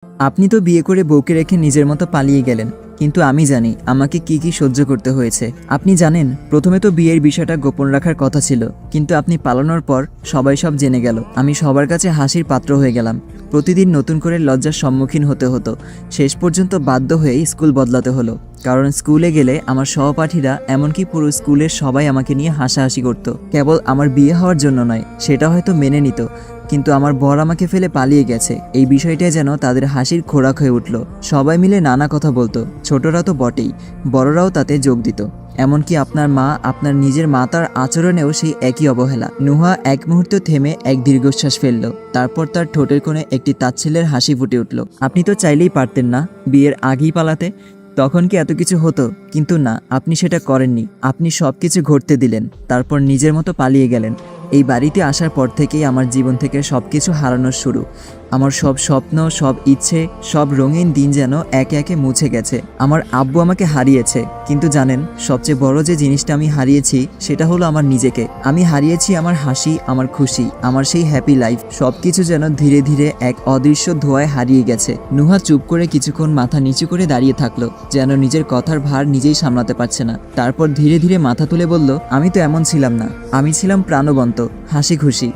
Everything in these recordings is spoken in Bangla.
আপনি তো বিয়ে করে বউকে রেখে নিজের মতো পালিয়ে গেলেন, কিন্তু আমি জানি আমাকে কি কি সহ্য করতে হয়েছে। আপনি জানেন, প্রথমে তো বিয়ের বিষয়টা গোপন রাখার কথা ছিল, কিন্তু আপনি পালানোর পর সবাই সব জেনে গেল। আমি সবার কাছে হাসির পাত্র হয়ে গেলাম। প্রতিদিন নতুন করে লজ্জার সম্মুখীন হতে হতো। শেষ পর্যন্ত বাধ্য হয়ে স্কুল বদলাতে হলো, কারণ স্কুলে গেলে আমার সহপাঠীরা, এমনকি পুরো স্কুলের সবাই আমাকে নিয়ে হাসাহাসি করত। কেবল আমার বিয়ে হওয়ার জন্য নয়, সেটা হয়তো মেনে নিত, কিন্তু আমার বর আমাকে ফেলে পালিয়ে গেছে এই বিষয়টাই যেন তাদের হাসির খোরাক হয়ে উঠল। সবাই মিলে নানা কথা বলতো, ছোটরা তো বটেই, বড়রাও তাতে যোগ দিত। এমনকি আপনার মা, আপনার নিজের মাতার আচরণেও সেই একই অবহেলা। নুহা এক মুহূর্ত থেমে এক দীর্ঘশ্বাস ফেলল, তারপর তার ঠোঁটের কোণে একটি তাচ্ছিল্যের হাসি ফুটে উঠল। আপনি তো চাইলেই পারতেন না বিয়ের আগেই পালাতে? তখন কি এত কিছু হতো? কিন্তু না, আপনি সেটা করেননি। আপনি সব কিছু ঘটতে দিলেন, তারপর নিজের মতো পালিয়ে গেলেন। এই বাড়িতে আসার পর থেকেই আমার জীবন থেকে সব কিছু হারানোর শুরু। আমার সব স্বপ্ন, সব ইচ্ছে, সব রঙিন দিন যেন একে একে মুছে গেছে। আমার আব্বু আমাকে হারিয়েছে, কিন্তু জানেন, সবচেয়ে বড় যে জিনিসটা আমি হারিয়েছি সেটা হলো আমার নিজেকে। আমি হারিয়েছি আমার হাসি, আমার খুশি, আমার সেই হ্যাপি লাইফ। সব কিছু যেন ধীরে ধীরে এক অদৃশ্য ধোঁয়ায় হারিয়ে গেছে। নুহা চুপ করে কিছুক্ষণ মাথা নিচু করে দাঁড়িয়ে থাকলো, যেন নিজের কথার ভার নিজেই সামলাতে পারছে না। তারপর ধীরে ধীরে মাথা তুলে বলল, আমি তো এমন ছিলাম না। আমি ছিলাম প্রাণবন্ত, হাসি খুশি।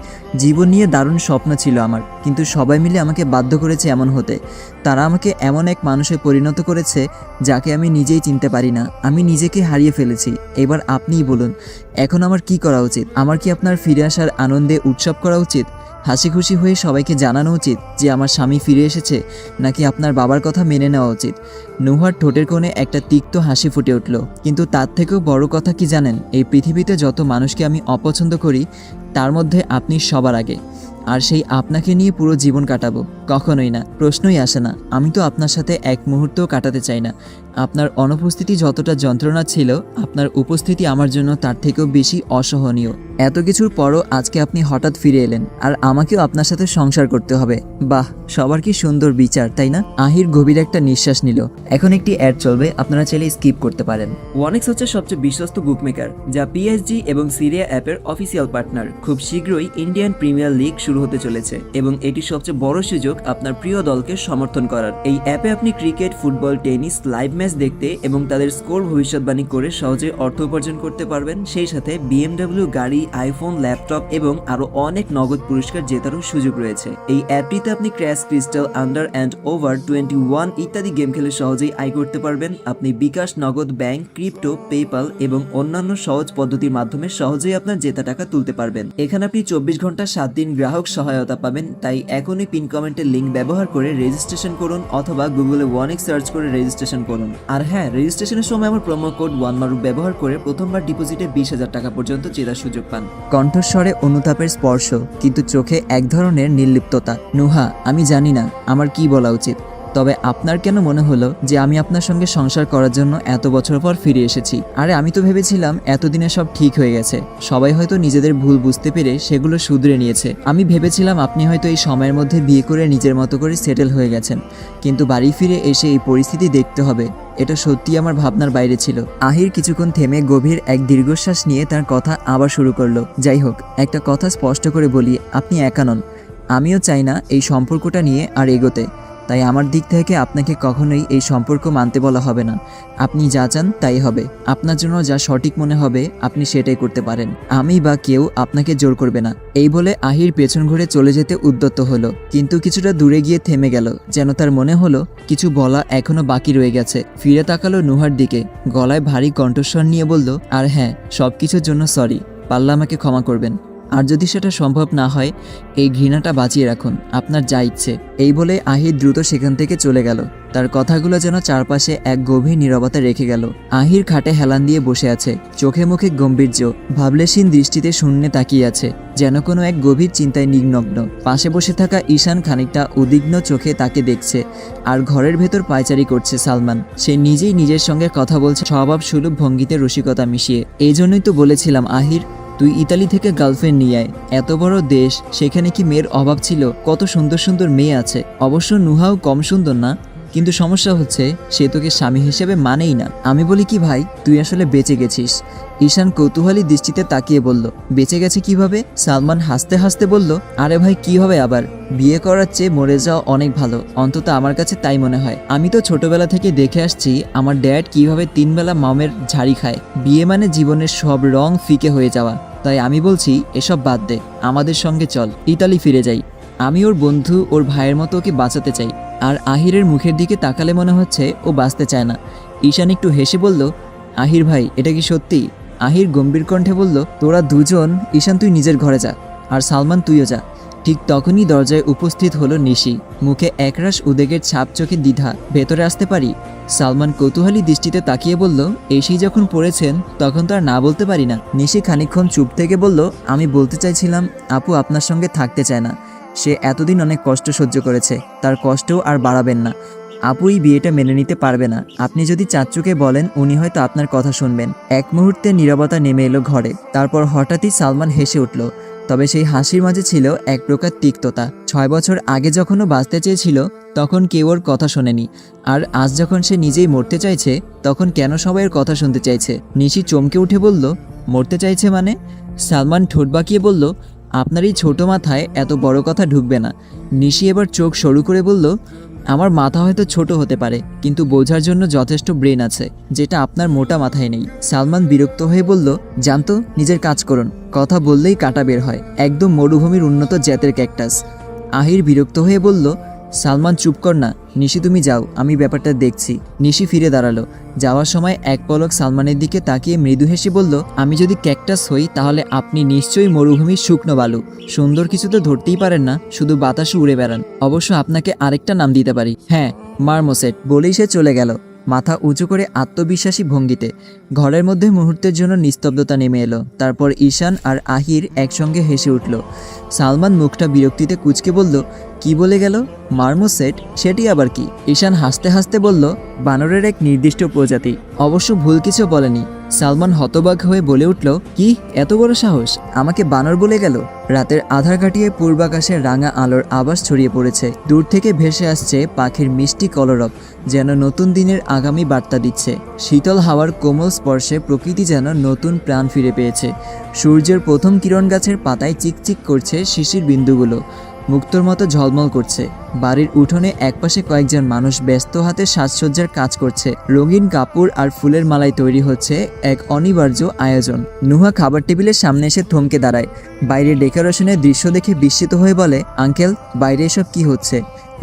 জীবন নিয়ে দারুণ স্বপ্ন ছিল আমার, কিন্তু সবাই মিলে আমাকে বাধ্য করেছে এমন হতে। তারা আমাকে এমন এক মানুষে পরিণত করেছে যাকে আমি নিজেই চিনতে পারি না। আমি নিজেকে হারিয়ে ফেলেছি। এবার আপনিই বলুন, এখন আমার কি করা উচিত? আমার কি আপনার ফিরে আসার আনন্দে উৎসব করা উচিত, হাসি খুশি হয়ে সবাইকে জানানো উচিত যে আমার স্বামী ফিরে এসেছে, নাকি আপনার বাবার কথা মেনে নেওয়া উচিত? নুহার ঠোঁটের কোণে একটা তিক্ত হাসি ফুটে উঠল। কিন্তু তার থেকেও বড় কথা কি জানেন? এই পৃথিবীতে যত মানুষকে আমি অপছন্দ করি, তার মধ্যে আপনি সবার আগে। আর সেই আপনাকে নিয়ে পুরো জীবন কাটাবো? কখনোই না, প্রশ্নই আসে না। আমি তো আপনার সাথে এক মুহূর্তও কাটাতে চাই না। আপনার অনুপস্থিতি যতটা যন্ত্রণা ছিল, আপনার উপস্থিতি আমার জন্য তার থেকেও বেশি অসহনীয়। এত কিছুর পরও আজকে আপনি হঠাৎ ফিরে এলেন, আর আমাকেও আপনার সাথে সংসার করতে হবে। বাহ, সবার কি সুন্দর বিচার, তাই না? আহির গভীর একটা নিঃশ্বাস নিল। এখন একটি অ্যাড চলবে, আপনারা চাইলে স্কিপ করতে পারেন। ওয়ানেক্স হচ্ছে সবচেয়ে বিশ্বস্ত বুকমেকার, যা পিএসজি এবং সিরিয়া অ্যাপের অফিসিয়াল পার্টনার। খুব শীঘ্রই ইন্ডিয়ান প্রিমিয়ার লিগ শুরু হতে চলেছে, এবং এটি সবচেয়ে বড় সুযোগ আপনার প্রিয় দলকে সমর্থন করার। এই অ্যাপে আপনি cricket, football, tennis live match দেখতে এবং তাদের স্কোর ভবিষ্যৎবাণী করে সহজে অর্থ উপার্জন করতে পারবেন। সেই সাথে বিএমডব্লিউ গাড়ি, আইফোন, ল্যাপটপ এবং আরো অনেক নগদ পুরস্কার জেতারও সুযোগ রয়েছে। এই অ্যাপটিতে আপনি crash, crystal, under and over 21 ইত্যাদি গেম খেলে সহজেই আয় করতে পারবেন। আপনি বিকাশ, নগদ, ব্যাংক, ক্রিপ্টো, পেপাল এবং অন্যান্য সহজ পদ্ধতির মাধ্যমে সহজেই আপনার জেতা টাকা তুলতে পারবেন। এখানে আপনি 24 ঘন্টা 7 দিন গ্রাহক সহায়তা পাবেন। তাই এখনই পিন কমেন্টের লিঙ্ক ব্যবহার করে রেজিস্ট্রেশন করুন, অথবা গুগলে ওয়ানেক্স সার্চ করে রেজিস্ট্রেশন করুন। আর হ্যাঁ, রেজিস্ট্রেশনের সময় আমার প্রোমো কোড ওয়ানমারুক ব্যবহার করে প্রথমবার ডিপোজিটে 20,000 টাকা পর্যন্ত জেতার সুযোগ পান। কণ্ঠস্বরে অনুতাপের স্পর্শ, কিন্তু চোখে এক ধরনের নির্লিপ্ততা। নুহা, আমি জানি না আমার কি বলা উচিত, তবে আপনার কেন মনে হলো যে আমি আপনার সঙ্গে সংসার করার জন্য এত বছর পর ফিরে এসেছি? আরে আমি তো ভেবেছিলাম এতদিনে সব ঠিক হয়ে গেছে। সবাই হয়তো নিজেদের ভুল বুঝতে পেরে সেগুলো শুধরে নিয়েছে। আমি ভেবেছিলাম আপনি হয়তো এই সময়ের মধ্যে বিয়ে করে নিজের মতো করে সেটেল হয়ে গেছেন, কিন্তু বাড়ি ফিরে এসে এই পরিস্থিতি দেখতে হবে, এটা সত্যি আমার ভাবনার বাইরে ছিল। আহির কিছুক্ষণ থেমে গভীর এক দীর্ঘশ্বাস নিয়ে তার কথা আবার শুরু করলো। যাই হোক, একটা কথা স্পষ্ট করে বলি, আপনি একা নন। আমিও চাই না এই সম্পর্কটা নিয়ে আর এগোতে। তাই আমার দিক থেকে আপনাকে কখনোই এই সম্পর্ক মানতে বলা হবে না। আপনি যা চান তাই হবে। আপনার জন্য যা সঠিক মনে হবে আপনি সেটাই করতে পারেন। আমি বা কেউ আপনাকে জোর করবে না। এই বলে আহির পেছন ঘুরে চলে যেতে উদ্যত হলো, কিন্তু কিছুটা দূরে গিয়ে থেমে গেল, যেন তার মনে হলো কিছু বলা এখনো বাকি রয়ে গেছে। ফিরে তাকালো নুহার দিকে, গলায় ভারী কণ্ঠস্বর নিয়ে বলল, আর হ্যাঁ, সবকিছুর জন্য সরি। পারলে আমাকে ক্ষমা করবেন। আর যদি সেটা সম্ভব না হয়, এই ঘৃণাটা বাঁচিয়ে রাখুন, আপনার যা ইচ্ছে। এই বলে আহির দ্রুত সেখান থেকে চলে গেল। তার কথাগুলো যেন চারপাশে এক গভীর নীরবতা রেখে গেল। আহির খাটে হেলান দিয়ে বসে আছে, চোখে মুখে গম্ভীর্য, ভাবলেশীন দৃষ্টিতে শূন্যে তাকিয়ে আছে, যেন কোনো এক গভীর চিন্তায় নিমগ্ন। পাশে বসে থাকা ঈশান খানিকটা উদ্বিগ্ন চোখে তাকে দেখছে, আর ঘরের ভেতর পায়চারি করছে সালমান। সে নিজেই নিজের সঙ্গে কথা বলছে স্বভাব সুলভ ভঙ্গিতে রসিকতা মিশিয়ে। এই জন্যই তো বলেছিলাম আহির, তুই ইতালি থেকে গার্লফ্রেন্ড নিয়ে আয়। এত বড় দেশ, সেখানে কি মেয়ের অভাব ছিল? কত সুন্দর সুন্দর মেয়ে আছে। অবশ্য নুহাও কম সুন্দর না, কিন্তু সমস্যা হচ্ছে সে তোকে স্বামী হিসেবে মানেই না। আমি বলি কি ভাই, তুই আসলে বেঁচে গেছিস। ঈশান কৌতূহলী দৃষ্টিতে তাকিয়ে বলল, বেঁচে গেছে কিভাবে? সালমান হাসতে হাসতে বলল, আরে ভাই কি হবে আবার, বিয়ে করার চেয়ে মরে যাওয়া অনেক ভালো, অন্তত আমার কাছে তাই মনে হয়। আমি তো ছোটবেলা থেকে দেখে আসছি আমার ড্যাড কিভাবে 3 বেলা মামের ঝাড়ি খায়। বিয়ে মানে জীবনের সব রং ফিকে হয়ে যাওয়া। তাই আমি বলছি এসব বাদ দে, আমাদের সঙ্গে চল, ইতালি ফিরে যাই। আমি ওর বন্ধু, ওর ভাইয়ের মতো ওকে বাঁচাতে চাই। আর আহিরের মুখের দিকে তাকালে মনে হচ্ছে ও বাঁচতে চায় না। ঈশান একটু হেসে বলল, আহির ভাই এটা কি সত্যি? আহির গম্ভীর কণ্ঠে বলল, তোরা দুজন, ঈশান তুই নিজের ঘরে যা, আর সালমান তুইও যা। ঠিক তখনই দরজায় উপস্থিত হলো নিশি, মুখে একরাশ উদ্বেগের ছাপ, চোখে দ্বিধা। ভেতরে আসতে পারি? সালমান কৌতূহলী দৃষ্টিতে তাকিয়ে বলল, এসেই যখন পড়েছেন তখন তো আর না বলতে পারি না। নিশি খানিকক্ষণ চুপ থেকে বলল, আমি বলতে চাইছিলাম আপু আপনার সঙ্গে থাকতে চায় না। সে এতদিন অনেক কষ্ট সহ্য করেছে, তার কষ্টও আর বাড়াবেন না। আপু এই বিয়েটা মেনে নিতে পারবে না। আপনি যদি চাচ্চুকে বলেন উনি হয়তো আপনার কথা শুনবেন। এক মুহূর্তে নীরবতা নেমে এলো ঘরে। তারপর হঠাৎই সালমান হেসে উঠল, তবে সেই হাসির মাঝে ছিল এক প্রকার তিক্ততা। 6 বছর আগে যখন ও বাঁচতে চেয়েছিল তখন কেউ ওর কথা শোনেনি, আর আজ যখন সে নিজেই মরতে চাইছে তখন কেন সবাই এর কথা শুনতে চাইছে? নিশি চমকে উঠে বলল, মরতে চাইছে মানে? সালমান ঠোঁট বাঁকিয়ে বলল, আপনার এই ছোট মাথায় এত বড় কথা ঢুকবে না। নিশি এবার চোখ সরু করে বলল, আমার মাথা হয়তো ছোট হতে পারে, কিন্তু বোঝার জন্য যথেষ্ট ব্রেন আছে, যেটা আপনার মোটা মাথায় নেই। সালমান বিরক্ত হয়ে বলল, জানতো নিজের কাজ করুন, কথা বললেই কাটা বের হয়, একদম মরুভূমির উন্নত জাতের ক্যাকটাস। আহির বিরক্ত হয়ে বলল, সালমান চুপ কর না, নিশি তুমি যাও, আমি ব্যাপারটা দেখছি। নিশি ফিরে দাঁড়ালো। যাওয়ার সময় এক পলক সালমানের দিকে তাকিয়ে মৃদু হেসে বলল, আমি যদি ক্যাকটাস হই তাহলে আপনি নিশ্চয়ই মরুভূমির শুকনো বালু। সুন্দর কিছু তো ধরতেই পারেন না, শুধু বাতাসে উড়ে বেড়ান। অবশ্য আপনাকে আরেকটা নাম দিতে পারি, হ্যাঁ, মারমোসেট। বলেই সে চলে গেল, মাথা উঁচু করে আত্মবিশ্বাসী ভঙ্গিতে। ঘরের মধ্যে মুহূর্তের জন্য নিস্তব্ধতা নেমে এলো। তারপর ঈশান আর আহির একসঙ্গে হেসে উঠল। সালমান মুখটা বিরক্তিতে কুঁচকে বলল, কি বলে গেল? মারমোসেট? সেটি আবার কি? ঈশান হাসতে হাসতে বলল, বানরের এক নির্দিষ্ট প্রজাতি। অবশ্য ভুল কিছু বলেনি। সালমান হতবাক হয়ে বলে উঠল, কি এত বড় সাহস, আমাকে বানর বলে গেল? রাতের আধার কাটিয়ে পূর্বাকাশে রাঙা আলোর আভাস ছড়িয়ে পড়েছে। দূর থেকে ভেসে আসছে পাখির মিষ্টি কলরব, যেন নতুন দিনের আগামী বার্তা দিচ্ছে। শীতল হাওয়ার কোমল স্পর্শে প্রকৃতি যেন নতুন প্রাণ ফিরে পেয়েছে। সূর্যের প্রথম কিরণ গাছের পাতায় চিকচিক করছে শিশির বিন্দুগুলো, মুক্তোর মতো ঝলমল করছে। বাড়ির উঠোনে একপাশে কয়েকজন মানুষ ব্যস্ত হাতে সাজসজ্জার কাজ করছে। রঙিন কাপড় আর ফুলের মালায় তৈরি হচ্ছে এক অনিবার্য আয়োজন। নুহা খাবার টেবিলের সামনে এসে থমকে দাঁড়ায়। বাইরের ডেকোরেশনের দৃশ্য দেখে বিস্মিত হয়ে বলে, আঙ্কেল, বাইরে এসব কি হচ্ছে?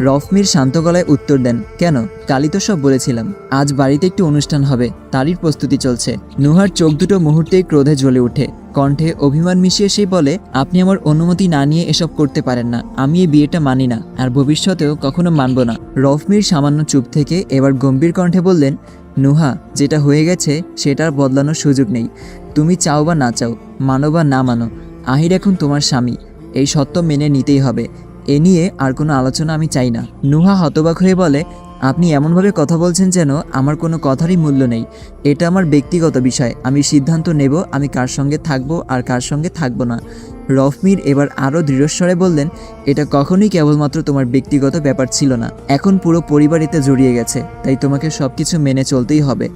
রফমির শান্ত গলায় উত্তর দেন, কেন, কালই তো সব বলেছিলাম, আজ বাড়িতে একটু অনুষ্ঠান হবে, তারই প্রস্তুতি চলছে। নুহার চোখ দুটো মুহূর্তেই ক্রোধে জ্বলে ওঠে। কণ্ঠে অভিমান মিশিয়ে সে বলে, আপনি আমার অনুমতি না নিয়ে এসব করতে পারেন না। আমি এই বিয়েটা মানি না, আর ভবিষ্যতেও কখনো মানব না। রফমির সামান্য চুপ থেকে এবার গম্ভীর কণ্ঠে বললেন, নুহা, যেটা হয়ে গেছে সেটার বদলানোর সুযোগ নেই। তুমি চাও বা না চাও, মানো বা না মানো, আহির এখন তোমার স্বামী। এই সত্য মেনে নিতেই হবে। এ নিয়ে আর কোনো আলোচনা আমি চাই না। নুহা হতবাক হয়ে বলে, আপনি এমনভাবে কথা বলছেন যেন আমার কোনো কথারই মূল্য নেই। এটা আমার ব্যক্তিগত বিষয়, আমি সিদ্ধান্ত নেব আমি কার সঙ্গে থাকবো আর কার সঙ্গে থাকবো না। রফমির এবার আরও দৃঢ়স্বরে বললেন, এটা কখনোই কেবলমাত্র তোমার ব্যক্তিগত ব্যাপার ছিল না, এখন পুরো পরিবার এতে জড়িয়ে গেছে, তাই তোমাকে সব কিছু মেনে চলতেই হবে।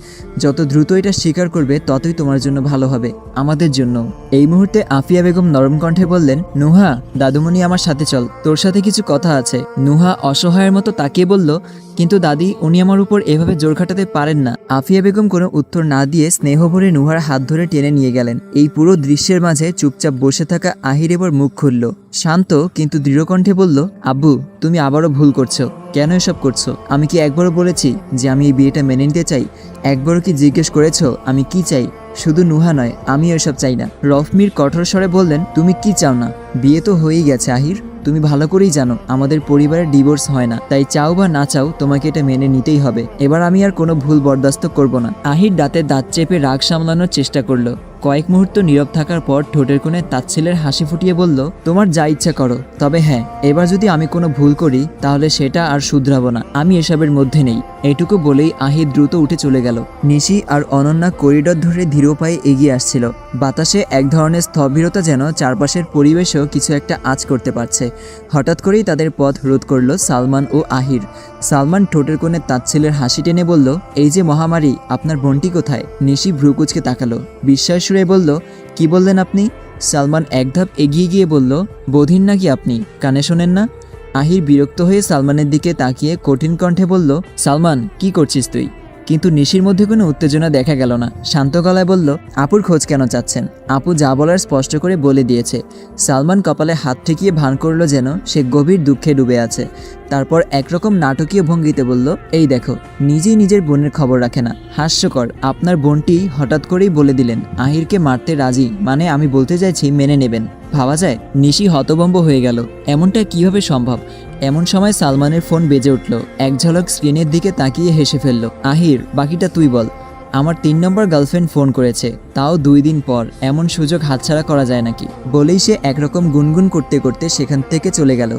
যত দ্রুত এটা স্বীকার করবে ততই তোমার জন্য ভালো হবে, আমাদের জন্য। এই মুহূর্তে আফিয়া বেগম নরম কণ্ঠে বললেন, নুহা, দাদুমণি আমার সাথে চল, তোর সাথে কিছু কথা আছে। নুহা অসহায়ের মতো তাকিয়ে বলল, কিন্তু দাদি, উনি আমার উপর এভাবে জোর খাটাতে পারেন না। আফিয়া বেগম কোনো উত্তর না দিয়ে স্নেহ ভরে নুহার হাত ধরে টেনে নিয়ে গেলেন। এই পুরো দৃশ্যের মাঝে চুপচাপ বসে থাকা আহির এবার মুখ খুলল। শান্ত কিন্তু দৃঢ় কণ্ঠে বলল, আব্বু, তুমি আবারও ভুল করছো। কেন এসব করছো? আমি কি একবারও বলেছি যে আমি এই বিয়েটা মেনে নিতে চাই? একবারও কি জিজ্ঞেস করেছো আমি কি চাই? শুধু নুহা নয়, আমিও এসব চাই না। রফমির কঠোর স্বরে বললেন, তুমি কি চাও না? বিয়ে তো হয়েই গেছে আহির, তুমি ভালো করেই জানো আমাদের পরিবারের ডিভোর্স হয় না, তাই চাও বা না চাও তোমাকে এটা মেনে নিতেই হবে। এবার আমি আর কোনো ভুল বরদাস্ত করব না। আহির দাঁতে দাঁত চেপে রাগ সামলানোর চেষ্টা করলো। কয়েক মুহূর্ত নীরব থাকার পর ঠোঁটের কোণে তাচ্ছিলের হাসি ফুটিয়ে বলল, তোমার যা ইচ্ছা করো, তবে হ্যাঁ, এবার যদি আমি কোনো ভুল করি তাহলে সেটা আর শুধরাবো না। আমি এসবের মধ্যে নেই। এইটুকু বলেই আহির দ্রুত উঠে চলে গেল। নিশি আর অনন্যা করিডর ধরে ধীর পায়ে এগিয়ে আসছিল। বাতাসে এক ধরনের স্থবিরতা, যেন চারপাশের পরিবেশেও কিছু একটা আঁচ করতে পারছে। হঠাৎ করেই তাদের পথ রোধ করল সালমান ও আহির। সালমান ঠোঁটের কোণে তাচ্ছিলের হাসি টেনে বলল, এই যে মহামারী, আপনার বোনটি কোথায়? নিশি ভ্রুকুচকে তাকালো, বিস্ময় সুরে বলল, কি বললেন আপনি? সালমান এক ধাপ এগিয়ে গিয়ে বলল, বধির নাকি আপনি, কানে শোনেন না? আহির বিরক্ত হয়ে সালমানের দিকে তাকিয়ে কঠিন কণ্ঠে বলল, সালমান কি করছিস তুই? কিন্তু নিশির মধ্যে কোনো উত্তেজনা দেখা গেল না। শান্ত গলায় বলল, আপুর খোঁজ কেন চাচ্ছেন? আপু যা বলার স্পষ্ট করে বলে দিয়েছে। সালমান কপালে হাত ঠেকিয়ে ভান করল যেন সে গভীর দুঃখে ডুবে আছে। তারপর একরকম নাটকীয় ভঙ্গিতে বলল, এই দেখো, নিজেই নিজের বোনের খবর রাখে না। হাস্যকর, আপনার বোনটি হঠাৎ করেই বলে দিলেন আহিরকে মারতে রাজি, মানে আমি বলতে চাইছি মেনে নেবেন। ভাবা যায়? নিশি হতভম্ব হয়ে গেল, এমনটা কিভাবে সম্ভব? এমন সময় সালমানের ফোন বেজে উঠল। এক ঝলক স্ক্রিনের দিকে তাকিয়ে হেসে ফেলল। আহির, বাকিটা তুই বল। আমার 3 নম্বর গার্লফ্রেন্ড ফোন করেছে, তাও 2 দিন পর। এমন সুযোগ হাতছাড়া করা যায় নাকি? বলেই সে একরকম গুনগুন করতে করতে সেখান থেকে চলে গেল।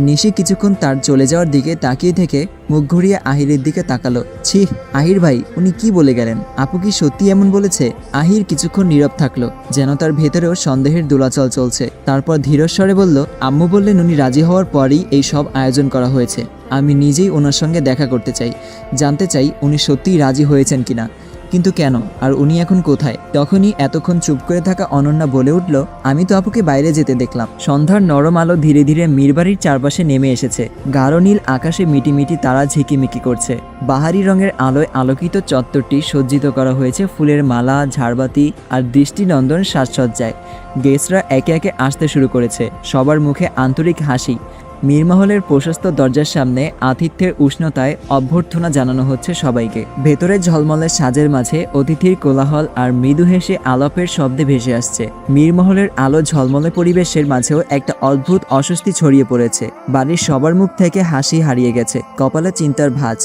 নিশি কিছুক্ষণ তার চলে যাওয়ার দিকে তাকিয়ে থেকে মুখ ঘুরিয়ে আহিরের দিকে তাকালো। ছি, আহির ভাই, উনি কি বলে গেলেন? আপু কি সত্যি এমন বলেছে? আহির কিছুক্ষণ নীরব থাকলো, যেন তার ভেতরেও সন্দেহের দোলাচল চলছে। তারপর ধীরস্বরে বলল, আম্মু বললেন উনি রাজি হওয়ার পরই এই সব আয়োজন করা হয়েছে। আমি নিজেই ওনার সঙ্গে দেখা করতে চাই, জানতে চাই উনি সত্যিই রাজি হয়েছেন কিনা। কিন্তু কেন? আর উনি এখন কোথায়? তখনই এতক্ষণ চুপ করে থাকা অনন্যা বলে উঠল, আমি তো আপুকে বাইরে যেতে দেখলাম। সন্ধ্যার নরম আলো ধীরে ধীরে মীরবাড়ির চারপাশে নেমে এসেছে। গাঢ় নীল আকাশে মিটিমিটি তারা ঝিকিমিকি করছে। বাহারি রঙের আলোয় আলোকিত চত্বরটি সজ্জিত করা হয়েছে ফুলের মালা, ঝাড়বাতি আর দৃষ্টিনন্দন সাজসজ্জায়। গেস্টরা একে একে আসতে শুরু করেছে, সবার মুখে আন্তরিক হাসি। মীরমহলের প্রশস্ত দরজার সামনে আতিথ্যের উষ্ণতায় অভ্যর্থনা জানানো হচ্ছে সবাইকে। ভেতরে ঝলমলের সাজের মাঝে অতিথির কোলাহল আর মৃদু হেসে আলাপের শব্দে ভেসে আসছে। মীরমহলের আলো ঝলমলে পরিবেশের মাঝেও একটা অদ্ভুত অস্বস্তি ছড়িয়ে পড়েছে। বাড়ির সবার মুখ থেকে হাসি হারিয়ে গেছে, কপালে চিন্তার ভাঁজ।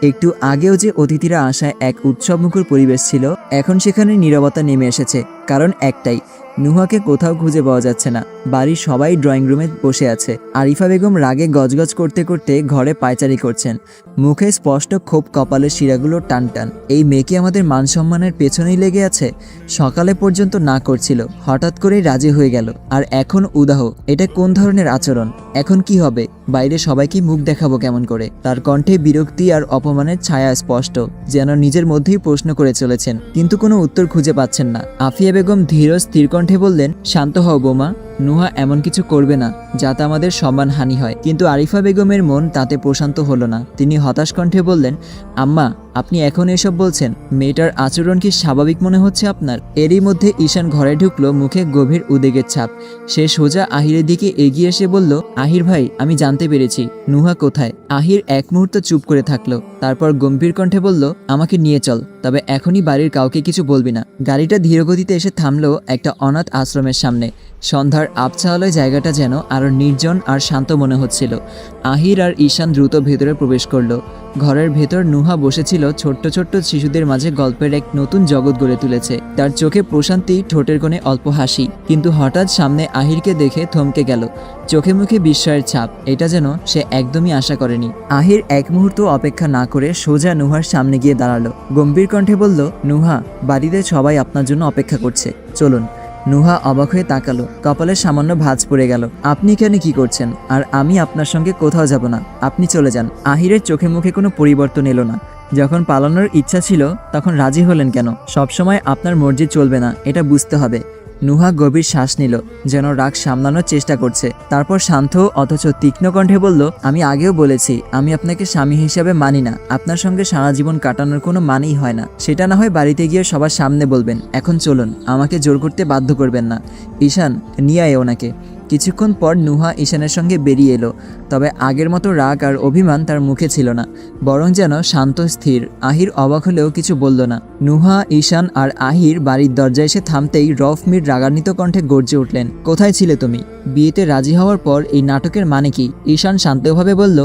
একটু আগেও যে অতিথিরা আসায় এক উৎসবমুখর পরিবেশ ছিল, এখন সেখানে নীরবতা নেমে এসেছে। কারণ একটাই, নুহাকে কোথাও খুঁজে পাওয়া যাচ্ছে না। বাড়ির সবাই ড্রয়িং রুমে বসে আছে। আরিফা বেগম রাগে গজগজ করতে করতে ঘরে পায়চারি করছেন, মুখে স্পষ্ট ক্ষোভ, কপালের শিরাগুলো টান টান। এই মেয়েকে আমাদের মান সম্মানের পেছনেই লেগে আছে। সকালে পর্যন্ত না করছিল, হঠাৎ করেই রাজি হয়ে গেল, আর এখন উদাহ। এটা কোন ধরনের আচরণ? এখন কি হবে? বাইরে সবাইকে মুখ দেখাবো কেমন করে? তার কণ্ঠে বিরক্তি আর অপমানের ছায়া স্পষ্ট, যেন নিজের মধ্যেই প্রশ্ন করে চলেছেন, কিন্তু কোনো উত্তর খুঁজে পাচ্ছেন না। আফিয়া বেগম ধীর স্থির কণ্ঠে বললেন, শান্ত হও বৌমা, নুহা এমন কিছু করবে না যাতে আমাদের সম্মানহানি হয়। কিন্তু আরিফা বেগমের মন তাতে প্রশান্ত হলো না। তিনি হতাশ কণ্ঠে বললেন, আম্মা, আপনি এখন এসব বলছেন? মেয়েটার আচরণ কি স্বাভাবিক মনে হচ্ছে আপনার? এরই মধ্যে ঈশান ঘরে ঢুকলো, মুখে গভীর উদ্বেগের ছাপ। সে সোজা আহিরের দিকে এগিয়ে এসে বলল, আহির ভাই, আমি জানতে পেরেছি নুহা কোথায়। আহির এক মুহূর্ত চুপ করে থাকলো, তারপর গম্ভীর কণ্ঠে বলল, আমাকে নিয়ে চল, তবে এখনই বাড়ির কাউকে কিছু বলবি না। গাড়িটা ধীরগতিতে এসে থামলো একটা অনাথ আশ্রমের সামনে। সন্ধ্যার আবছা আলোয় জায়গাটা যেন আরো নির্জন আর শান্ত মনে হচ্ছিল। আহির আর ঈশান দ্রুত ভেতরে প্রবেশ করলো। ঘরের ভেতর নুহা বসেছিল, ছোট্ট ছোট্ট শিশুদের মাঝে গল্পের এক নতুন জগৎ গড়ে তুলেছে। তার চোখে প্রশান্তি, ঠোঁটের কোণে অল্প হাসি। কিন্তু হঠাৎ সামনে আহিরকে দেখে থমকে গেল, চোখে মুখে বিস্ময়ের ছাপ। এটা যেন সে একদমই আশা করেনি। আহির এক মুহূর্ত অপেক্ষা না করে সোজা নুহার সামনে গিয়ে দাঁড়ালো। গম্ভীর কণ্ঠে বলল, নুহা, বাড়িতে সবাই আপনার জন্য অপেক্ষা করছে, চলুন। নুহা অবাক হয়ে তাকালো, কপালে সামান্য ভাঁজ পড়ে গেল। আপনি এখানে কি করছেন? আর আমি আপনার সঙ্গে কোথাও যাব না, আপনি চলে যান। আহিরের চোখে মুখে কোনো পরিবর্তন এলো না। যখন পালানোর ইচ্ছা ছিল তখন রাজি হলেন কেন? সবসময় আপনার মর্জি চলবে না, এটা বুঝতে হবে। নুহা গভীর শ্বাস নিল, যেন রাগ সামলানোর চেষ্টা করছে। তারপর শান্ত অথচ তীক্ষ্ণ কণ্ঠে বলল, আমি আগেও বলেছি আমি আপনাকে স্বামী হিসাবে মানি না। আপনার সঙ্গে সারা জীবন কাটানোর কোনো মানেই হয় না। সেটা না হয় বাড়িতে গিয়ে সবার সামনে বলবেন। এখন চলুন, আমাকে জোর করতে বাধ্য করবেন না। ঈশান, নিয়ে আয় ওনাকে। কিছুক্ষণ পর নুহা ঈশানের সঙ্গে বেরিয়ে এলো, তবে আগের মতো রাগ আর অভিমান তার মুখে ছিল না, বরং যেন শান্ত স্থির। আহির অবাক হলেও কিছু বলল না। নুহা, ঈশান আর আহির বাড়ির দরজায় এসে থামতেই রফমির রাগান্বিত কণ্ঠে গর্জে উঠলেন, কোথায় ছিলে তুমি? বিয়েতে রাজি হওয়ার পর এই নাটকের মানে কি? ঈশান শান্তভাবে বলল,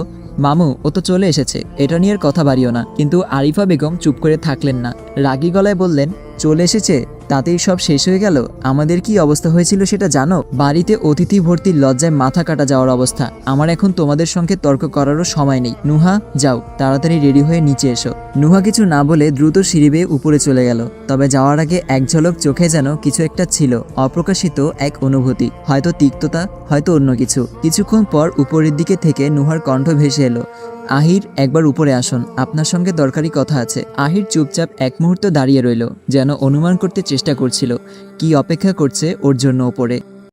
মামু, ও তো চলে এসেছে, এটা নিয়ে কথা বাড়িও না। কিন্তু আরিফা বেগম চুপ করে থাকলেন না। রাগী গলায় বললেন, চলে এসেছে? তাতেই সব শেষ হয়ে গেল? আমাদের কি অবস্থা হয়েছিল সেটা জানো? বাড়িতে অতিথি ভর্তি লজ্জায় মাথা কাটা যাওয়ার অবস্থা। আমার এখন তোমাদের সঙ্গে তর্ক করারও সময় নেই। নুহা, যাও তাড়াতাড়ি রেডি হয়ে নিচে এসো। নুহা কিছু না বলে দ্রুত সিঁড়ি বেয়ে উপরে চলে গেল। তবে যাওয়ার আগে এক ঝলক চোখে যেন কিছু একটা ছিল, অপ্রকাশিত এক অনুভূতি, হয়তো তিক্ততা, হয়তো অন্য কিছু। কিছুক্ষণ পর উপরের দিকে থেকে নুহার কণ্ঠ ভেসে এলো, আহির, একবার উপরে আসুন, আপনার সঙ্গে দরকারি কথা আছে। আহির চুপচাপ এক মুহূর্ত দাঁড়িয়ে রইল, যেন অনুমান করতে চেষ্টা করছিল কি অপেক্ষা করছে ওর জন্য ওপরে।